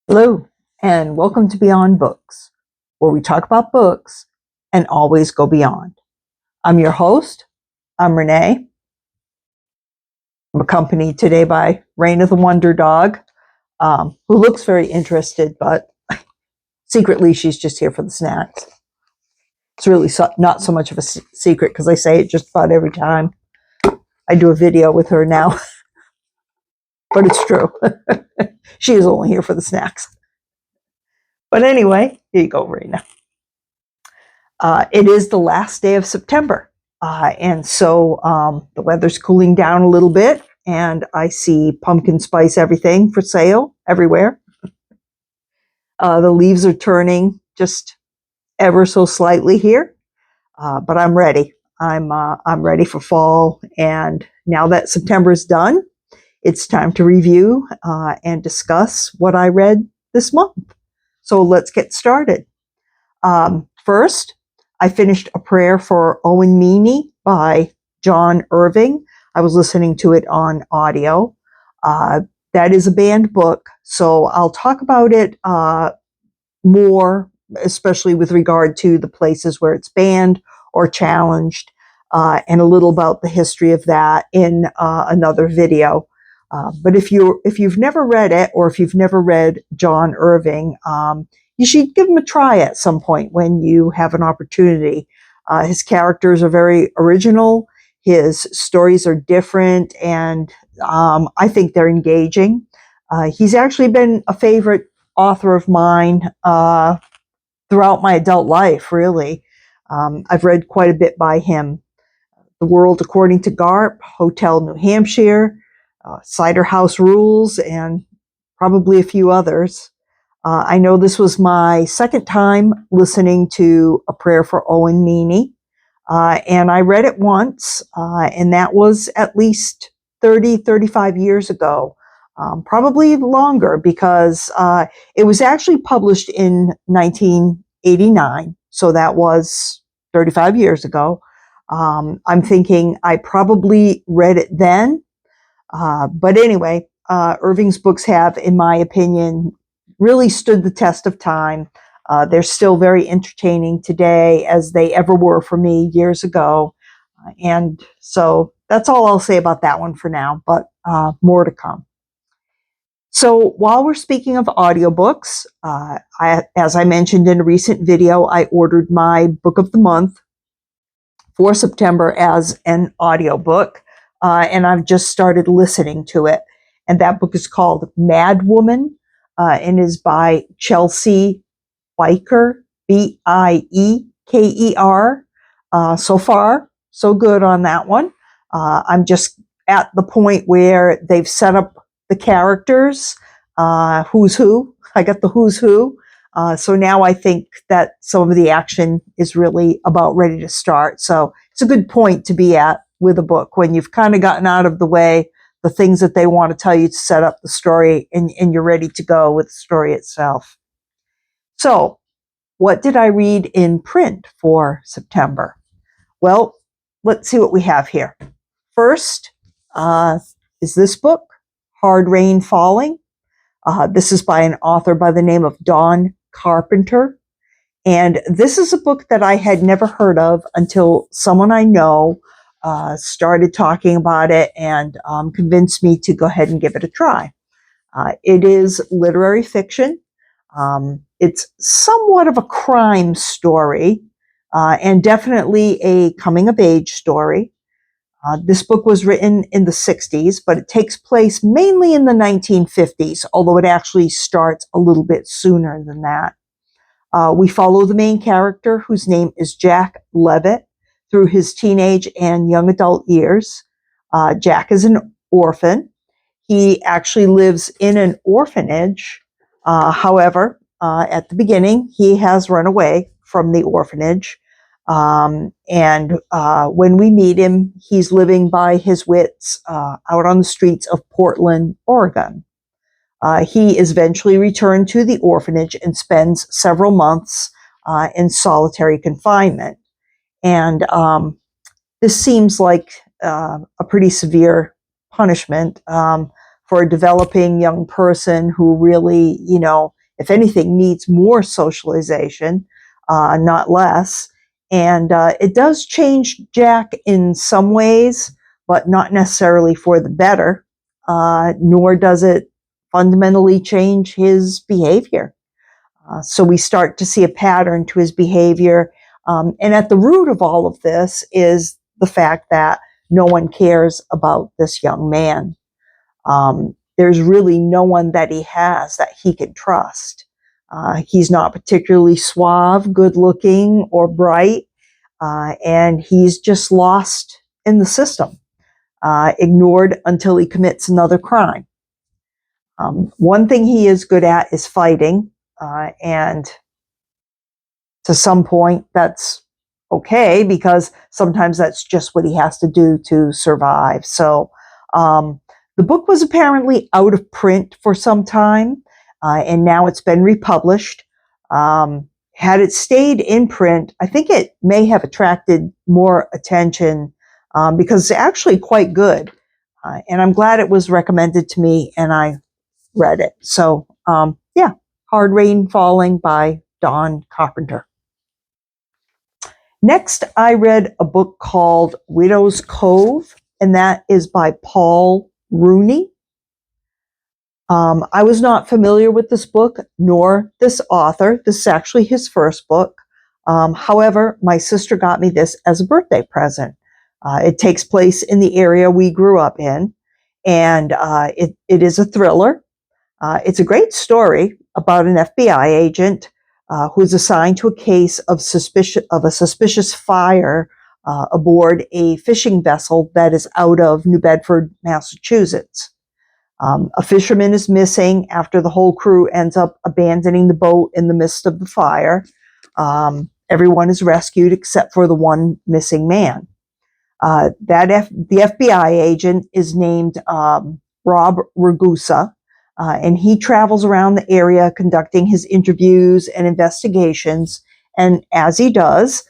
Hello, and welcome to Beyond Books, where we talk about books and always go beyond. I'm your host. I'm Renee. I'm accompanied today by Raina the Wonder Dog, who looks very interested, but secretly she's just here for the snacks. It's really not so much of a secret because I say it just about every time I do a video with her now, but it's true. She is only here for the snacks. But anyway, here you go, Raina. It is the last day of September, and so the weather's cooling down a little bit, and I see pumpkin spice everything for sale everywhere. The leaves are turning just ever so slightly here, but I'm ready. I'm ready for fall, and now that September is done, it's time to review and discuss what I read this month. So let's get started. First, I finished A Prayer for Owen Meany by John Irving. I was listening to it on audio. That is a banned book, so I'll talk about it more, especially with regard to the places where it's banned or challenged, and a little about the history of that in another video. But if you've never read it, or if you've never read John Irving, you should give him a try at some point when you have an opportunity. His characters are very original. His stories are different, and I think they're engaging. He's actually been a favorite author of mine throughout my adult life, really. I've read quite a bit by him. The World According to Garp, Hotel New Hampshire, Cider House Rules, and probably a few others. I know this was my second time listening to A Prayer for Owen Meany, and I read it once, and that was at least 35 years ago, probably longer, because it was actually published in 1989, so that was 35 years ago. I'm thinking I probably read it then, but anyway, Irving's books have, in my opinion, really stood the test of time. They're still very entertaining today, as they ever were for me years ago. And so that's all I'll say about that one for now, but more to come. So while we're speaking of audiobooks, as I mentioned in a recent video, I ordered my book of the month for September as an audiobook, and I've just started listening to it. And that book is called Mad Woman, and is by Chelsea Biker, Bieker. So far, so good on that one. I'm just at the point where they've set up the characters, who's who. I got the who's who. So now I think that some of the action is really about ready to start. So it's a good point to be at with a book when you've kind of gotten out of the way the things that they want to tell you to set up the story, and you're ready to go with the story itself. So what did I read in print for September? Well, let's see what we have here. First is this book, Hard Rain Falling. This is by an author by the name of Dawn Carpenter. And this is a book that I had never heard of until someone I know started talking about it and convinced me to go ahead and give it a try. It is literary fiction. It's somewhat of a crime story, and definitely a coming-of-age story. This book was written in the 60s, but it takes place mainly in the 1950s, although it actually starts a little bit sooner than that. We follow the main character, whose name is Jack Levitt, through his teenage and young adult years. Jack is an orphan. He actually lives in an orphanage. However, at the beginning, he has run away from the orphanage. And when we meet him, he's living by his wits out on the streets of Portland, Oregon. He is eventually returned to the orphanage and spends several months in solitary confinement. And this seems like a pretty severe punishment. for a developing young person who really, if anything, needs more socialization, not less. And it does change Jack in some ways, but not necessarily for the better, nor does it fundamentally change his behavior. So we start to see a pattern to his behavior. And at the root of all of this is the fact that no one cares about this young man. There's really no one that he has that he can trust. He's not particularly suave, good looking, or bright, and he's just lost in the system, ignored until he commits another crime. One thing he is good at is fighting, and to some point that's okay, because sometimes that's just what he has to do to survive. So the book was apparently out of print for some time, and now it's been republished. Had it stayed in print, I think it may have attracted more attention, because it's actually quite good. And I'm glad it was recommended to me and I read it. So yeah, Hard Rain Falling by Dawn Carpenter. Next, I read a book called Widow's Cove, and that is by Paul Rooney. I was not familiar with this book, nor this author. This is actually his first book. However, my sister got me this as a birthday present. It takes place in the area we grew up in, and it is a thriller. It's a great story about an FBI agent who's assigned to a case of a suspicious fire aboard a fishing vessel that is out of New Bedford, Massachusetts. A fisherman is missing after the whole crew ends up abandoning the boat in the midst of the fire. Everyone is rescued except for the one missing man. The FBI agent is named Rob Ragusa, and he travels around the area conducting his interviews and investigations. And as he does,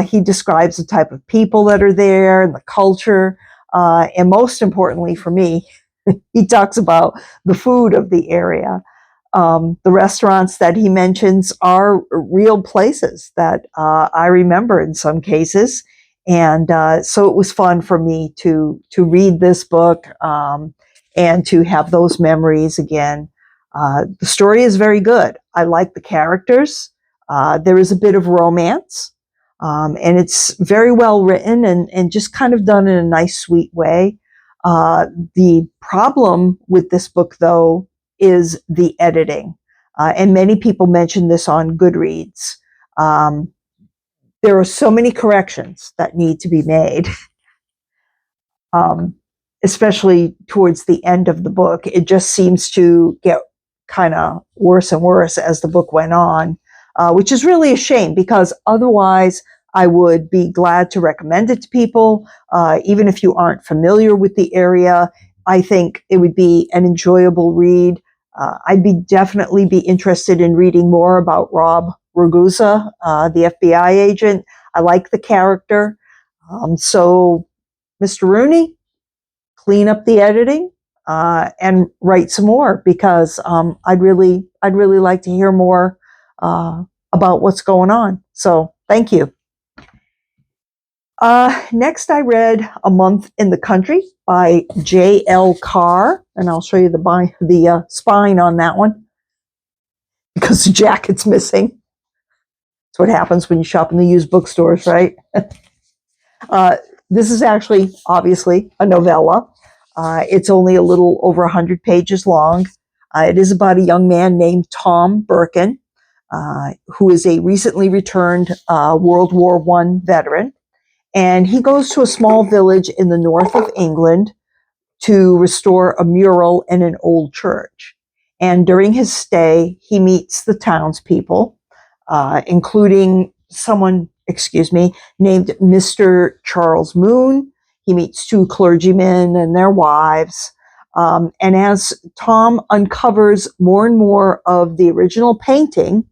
he describes the type of people that are there and the culture. And most importantly for me, he talks about the food of the area. The restaurants that he mentions are real places that I remember in some cases. And so it was fun for me to read this book and to have those memories again. The story is very good. I like the characters. There is a bit of romance, and it's very well written and just kind of done in a nice, sweet way. The problem with this book, though, is the editing. And many people mention this on Goodreads. There are so many corrections that need to be made, especially towards the end of the book. It just seems to get kind of worse and worse as the book went on, which is really a shame, because otherwise I would be glad to recommend it to people. Even if you aren't familiar with the area, I think it would be an enjoyable read. I'd definitely be interested in reading more about Rob Ragusa, the FBI agent. I like the character. So, Mr. Rooney, clean up the editing and write some more, because I'd really like to hear more about what's going on. So, thank you. Next, I read A Month in the Country by J.L. Carr, and I'll show you the spine on that one, because the jacket's missing. That's what happens when you shop in the used bookstores, right? This is actually, obviously, a novella. It's only a little over 100 pages long. It is about a young man named Tom Birkin, who is a recently returned World War I veteran. And he goes to a small village in the north of England to restore a mural in an old church. And during his stay, he meets the townspeople, including someone, named Mr. Charles Moon. He meets two clergymen and their wives. And as Tom uncovers more and more of the original painting,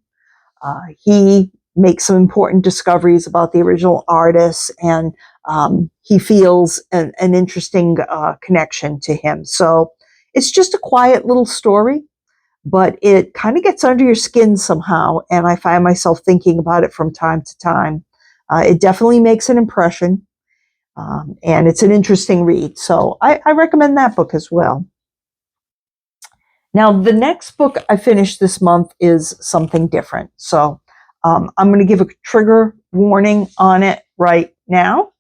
he makes some important discoveries about the original artists, and he feels an interesting connection to him. So It's just a quiet little story, but it kind of gets under your skin somehow, and I find myself thinking about it from time to time. It definitely makes an impression, and it's an interesting read. So I recommend that book as well. Now, the next book I finished this month is something different. So I'm going to give a trigger warning on it right now.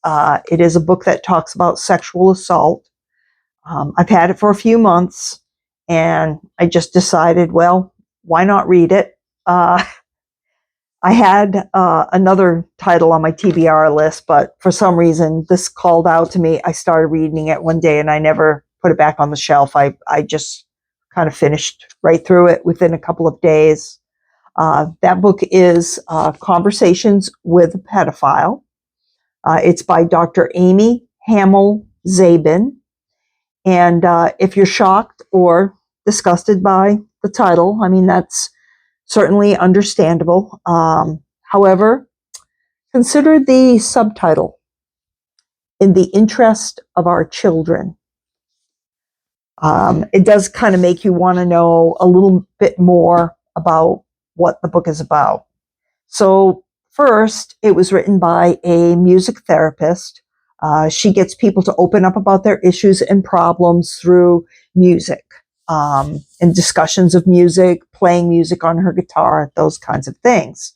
It is a book that talks about sexual assault. I've had it for a few months, and I just decided, well, why not read it? I had another title on my TBR list, but for some reason, this called out to me. I started reading it one day, and I never put it back on the shelf. I just kind of finished right through it within a couple of days. That book is Conversations with a Pedophile. It's by Dr. Amy Hamill Zabin. And if you're shocked or disgusted by the title, I mean, that's certainly understandable. However, consider the subtitle, In the Interest of Our Children. It does kind of make you want to know a little bit more about what the book is about. So first, it was written by a music therapist. She gets people to open up about their issues and problems through music, and discussions of music, playing music on her guitar, those kinds of things.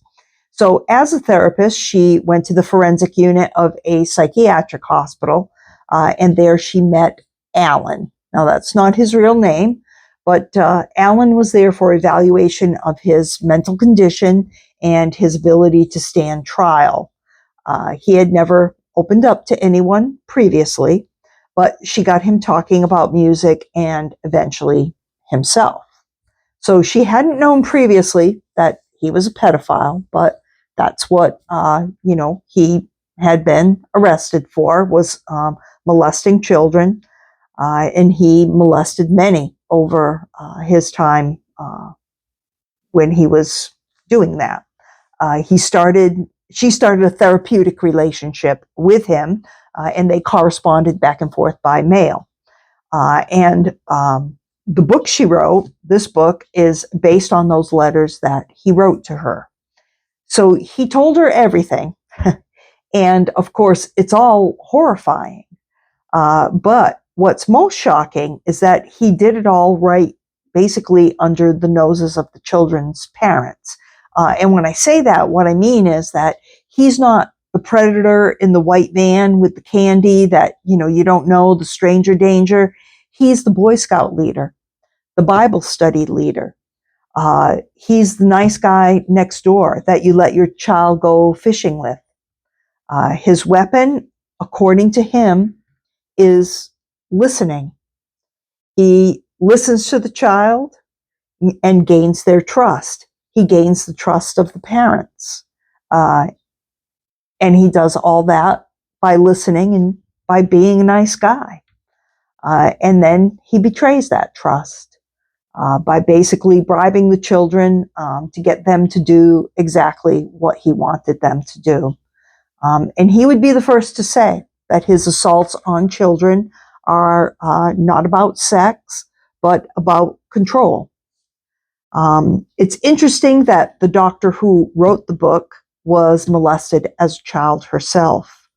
So as a therapist, she went to the forensic unit of a psychiatric hospital, and there she met Alan. Now, that's not his real name, but Alan was there for evaluation of his mental condition and his ability to stand trial. He had never opened up to anyone previously, but she got him talking about music and eventually himself. So she hadn't known previously that he was a pedophile, but that's what, he had been arrested for, was molesting children, and he molested many over his time when he was doing that. She started a therapeutic relationship with him, and they corresponded back and forth by mail. And the book she wrote, this book, is based on those letters that he wrote to her. So he told her everything. And of course, it's all horrifying. But what's most shocking is that he did it all right, basically under the noses of the children's parents. And when I say that, what I mean is that he's not the predator in the white van with the candy that, you don't know, the stranger danger. He's the Boy Scout leader, the Bible study leader. He's the nice guy next door that you let your child go fishing with. His weapon, according to him, is listening. He listens to the child and gains their trust. He gains the trust of the parents. And he does all that by listening and by being a nice guy. And then he betrays that trust by basically bribing the children to get them to do exactly what he wanted them to do. And he would be the first to say that his assaults on children are not about sex, but about control. It's interesting that the doctor who wrote the book was molested as a child herself.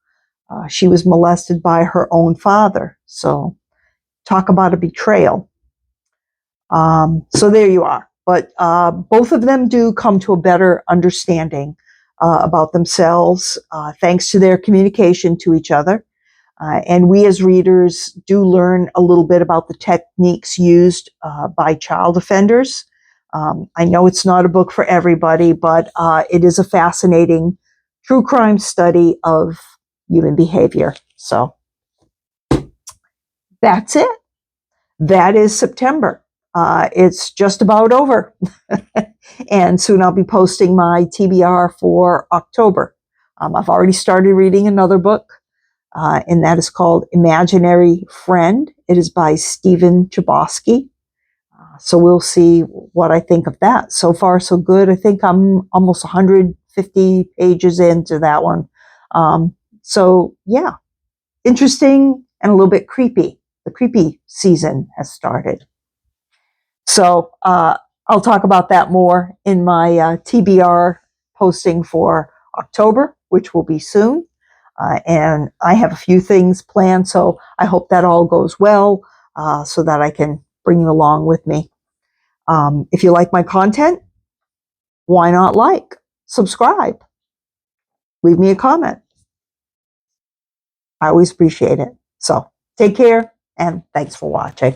She was molested by her own father. So talk about a betrayal. So there you are. But both of them do come to a better understanding about themselves, thanks to their communication to each other. And we as readers do learn a little bit about the techniques used by child offenders. I know it's not a book for everybody, but it is a fascinating true crime study of human behavior. So that's it. That is September. It's just about over. And soon I'll be posting my TBR for October. I've already started reading another book, and that is called Imaginary Friend. It is by Stephen Chbosky. So we'll see what I think of that. So far, so good. I think I'm almost 150 pages into that one. So yeah, interesting and a little bit creepy. the creepy season has started. So I'll talk about that more in my TBR posting for October, which will be soon. And I have a few things planned, so I hope that all goes well so that I can bring you along with me. If you like my content, why not subscribe, leave me a comment. I always appreciate it. So take care, and thanks for watching.